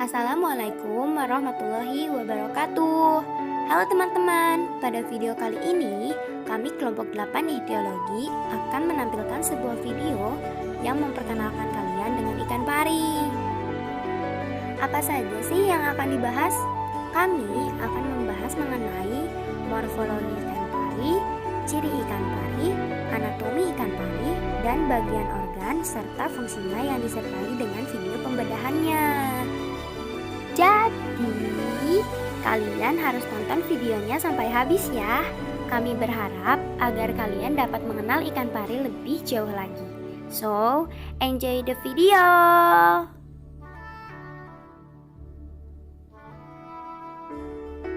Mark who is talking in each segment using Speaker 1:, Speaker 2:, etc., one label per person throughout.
Speaker 1: Assalamualaikum warahmatullahi wabarakatuh. Halo teman-teman, pada video kali ini kami kelompok 8 Ichthyoologi akan menampilkan sebuah video yang memperkenalkan kalian dengan ikan pari. Apa saja sih yang akan dibahas? Kami akan membahas mengenai morfologi ikan pari, ciri ikan pari, anatomi ikan pari, dan bagian organ serta fungsinya yang disertai dengan video pembedahannya. Jadi, kalian harus tonton videonya sampai habis ya. Kami berharap agar kalian dapat mengenal ikan pari lebih jauh lagi. So, enjoy the video!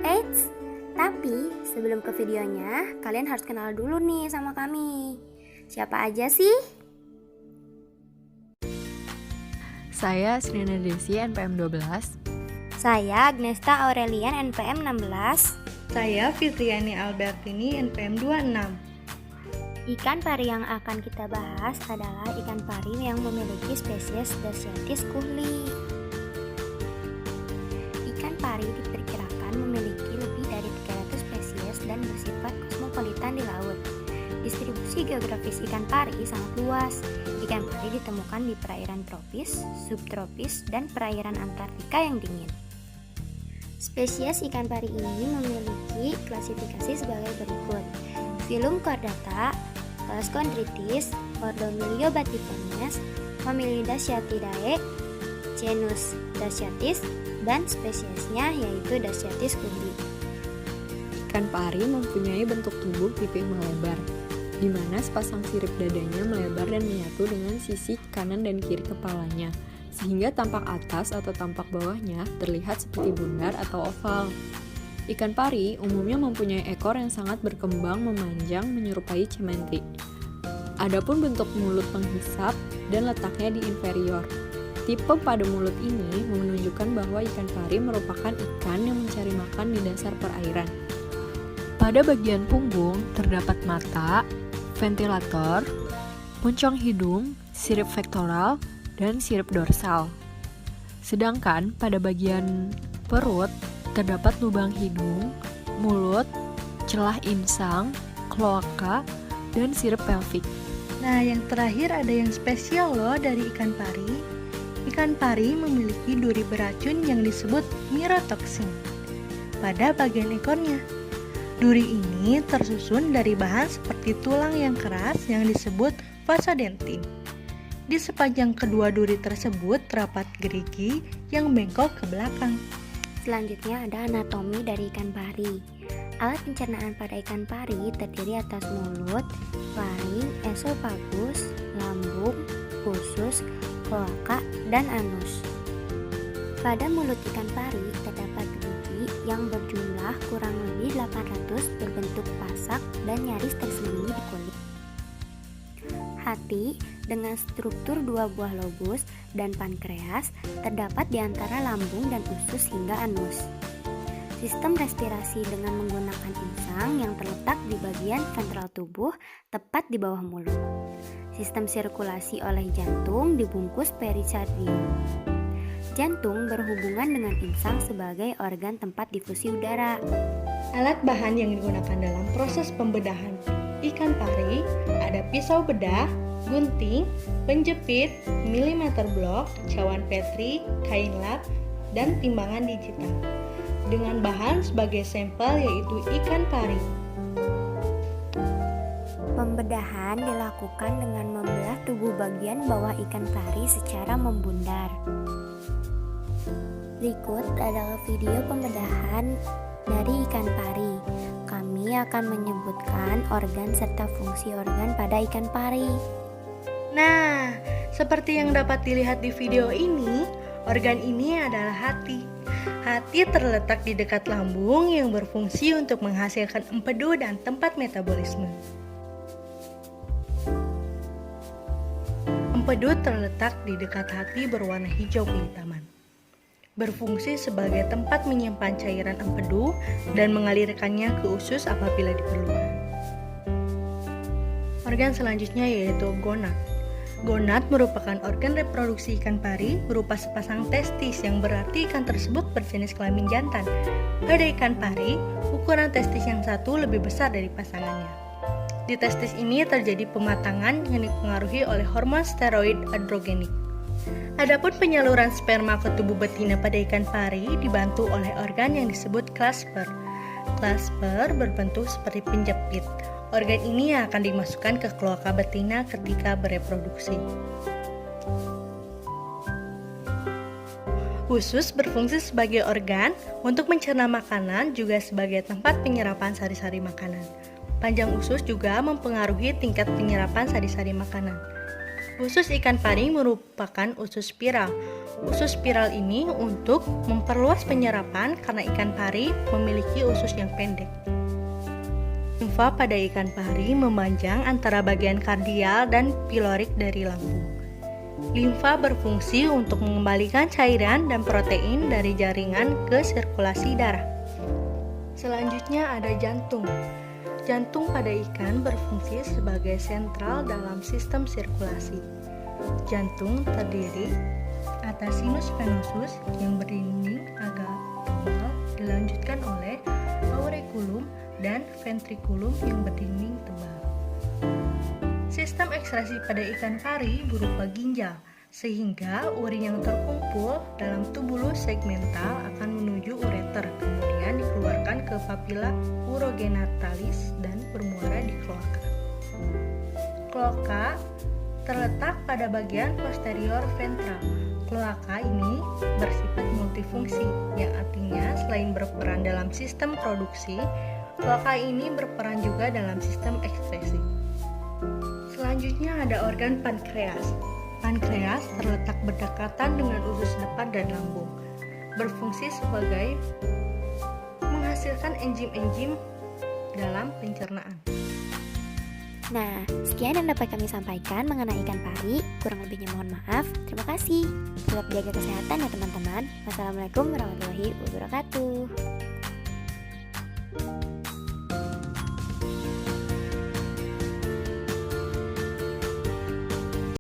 Speaker 1: Eits, tapi sebelum ke videonya, kalian harus kenal dulu nih sama kami. Siapa aja sih?
Speaker 2: Saya Srina Desi, NPM 12.
Speaker 1: Saya Agnesta Aurelian, NPM 16.
Speaker 3: Saya Fitriani Albertini, NPM 26.
Speaker 1: Ikan pari yang akan kita bahas adalah ikan pari yang memiliki spesies Daciatis kuhli. Ikan pari diperkirakan memiliki lebih dari 300 spesies dan bersifat kosmopolitan di laut. Distribusi geografis ikan pari sangat luas. Ikan pari ditemukan di perairan tropis, subtropis, dan perairan Antartika yang dingin. Spesies ikan pari ini memiliki klasifikasi sebagai berikut: Filum Chordata, kelas Chondritis, ordo Myliobatiformes, famili Daciatidae, genus Daciatis, dan spesiesnya yaitu Daciatis kuhli.
Speaker 2: Ikan pari mempunyai bentuk tubuh pipi melebar, di mana sepasang sirip dadanya melebar dan menyatu dengan sisi kanan dan kiri kepalanya, sehingga tampak atas atau tampak bawahnya terlihat seperti bundar atau oval. Ikan pari umumnya mempunyai ekor yang sangat berkembang memanjang menyerupai cementi. Adapun bentuk mulut penghisap dan letaknya di inferior. Tipe pada mulut ini menunjukkan bahwa ikan pari merupakan ikan yang mencari makan di dasar perairan. Pada bagian punggung terdapat mata, ventilator, puncong hidung, sirip pektoral, dan sirip dorsal. Sedangkan pada bagian perut terdapat lubang hidung, mulut, celah insang, kloaka, dan sirip pelvik.
Speaker 3: Nah, yang terakhir ada yang spesial loh dari ikan pari. Ikan pari memiliki duri beracun yang disebut mirotoksin pada bagian ekornya. Duri ini tersusun dari bahan seperti tulang yang keras yang disebut vasodentin. Di sepanjang kedua duri tersebut terdapat gerigi yang bengkok ke belakang.
Speaker 1: Selanjutnya ada anatomi dari ikan pari. Alat pencernaan pada ikan pari terdiri atas mulut, faring, esofagus, lambung, usus, kloaka, dan anus. Pada mulut ikan pari terdapat gerigi yang berjumlah kurang lebih 800 berbentuk pasak dan nyaris tersembunyi di kulit. Hati dengan struktur 2 buah lobus dan pankreas terdapat di antara lambung dan usus hingga anus. Sistem respirasi dengan menggunakan insang yang terletak di bagian ventral tubuh tepat di bawah mulut. Sistem sirkulasi oleh jantung dibungkus perikardium. Jantung berhubungan dengan insang sebagai organ tempat difusi udara.
Speaker 3: Alat bahan yang digunakan dalam proses pembedahan ikan pari ada pisau bedah, gunting, penjepit, milimeter blok, cawan petri, kain lap, dan timbangan digital. Dengan bahan sebagai sampel yaitu ikan pari.
Speaker 1: Pembedahan dilakukan dengan membelah tubuh bagian bawah ikan pari secara membundar. Berikut adalah video pembedahan dari ikan pari. Kami akan menyebutkan organ serta fungsi organ pada ikan pari.
Speaker 3: Nah, seperti yang dapat dilihat di video ini, organ ini adalah hati. Hati terletak di dekat lambung yang berfungsi untuk menghasilkan empedu dan tempat metabolisme. Empedu terletak di dekat hati berwarna hijau kehitaman. Berfungsi sebagai tempat menyimpan cairan empedu dan mengalirkannya ke usus apabila diperlukan. Organ selanjutnya yaitu gonad. Gonad merupakan organ reproduksi ikan pari berupa sepasang testis yang berarti ikan tersebut berjenis kelamin jantan. Pada ikan pari, ukuran testis yang satu lebih besar dari pasangannya. Di testis ini terjadi pematangan yang dipengaruhi oleh hormon steroid androgenik. Adapun penyaluran sperma ke tubuh betina pada ikan pari dibantu oleh organ yang disebut clasper. Clasper berbentuk seperti penjepit. Organ ini akan dimasukkan ke kloaka betina ketika bereproduksi. Usus berfungsi sebagai organ untuk mencerna makanan juga sebagai tempat penyerapan sari-sari makanan. Panjang usus juga mempengaruhi tingkat penyerapan sari-sari makanan. Usus ikan pari merupakan usus spiral. Usus spiral ini untuk memperluas penyerapan karena ikan pari memiliki usus yang pendek. Limfa pada ikan pari memanjang antara bagian kardial dan pilorik dari lambung. Limfa berfungsi untuk mengembalikan cairan dan protein dari jaringan ke sirkulasi darah. Selanjutnya ada jantung. Jantung pada ikan berfungsi sebagai sentral dalam sistem sirkulasi. Jantung terdiri atas sinus venosus yang berdinding agak tebal, dilanjutkan oleh auriculum dan ventriculum yang berdinding tebal. Sistem ekskresi pada ikan pari berupa ginjal, sehingga urin yang terkumpul dalam tubulus segmental akan menuju ureter, kemudian dikeluarkan ke papilla urogenitalis dan bermuara di kloaka. Kloaka terletak pada bagian posterior ventral. Kloaka ini bersifat multifungsi, yang artinya selain berperan dalam sistem produksi, kloaka ini berperan juga dalam sistem ekskresi. Selanjutnya ada organ pankreas. Pankreas terletak berdekatan dengan usus depan dan lambung. Berfungsi sebagai menghasilkan enzim-enzim dalam pencernaan.
Speaker 1: Nah, sekian yang dapat kami sampaikan mengenai ikan pari. Kurang lebihnya mohon maaf. Terima kasih. Tetap jaga kesehatan ya teman-teman. Wassalamualaikum warahmatullahi wabarakatuh.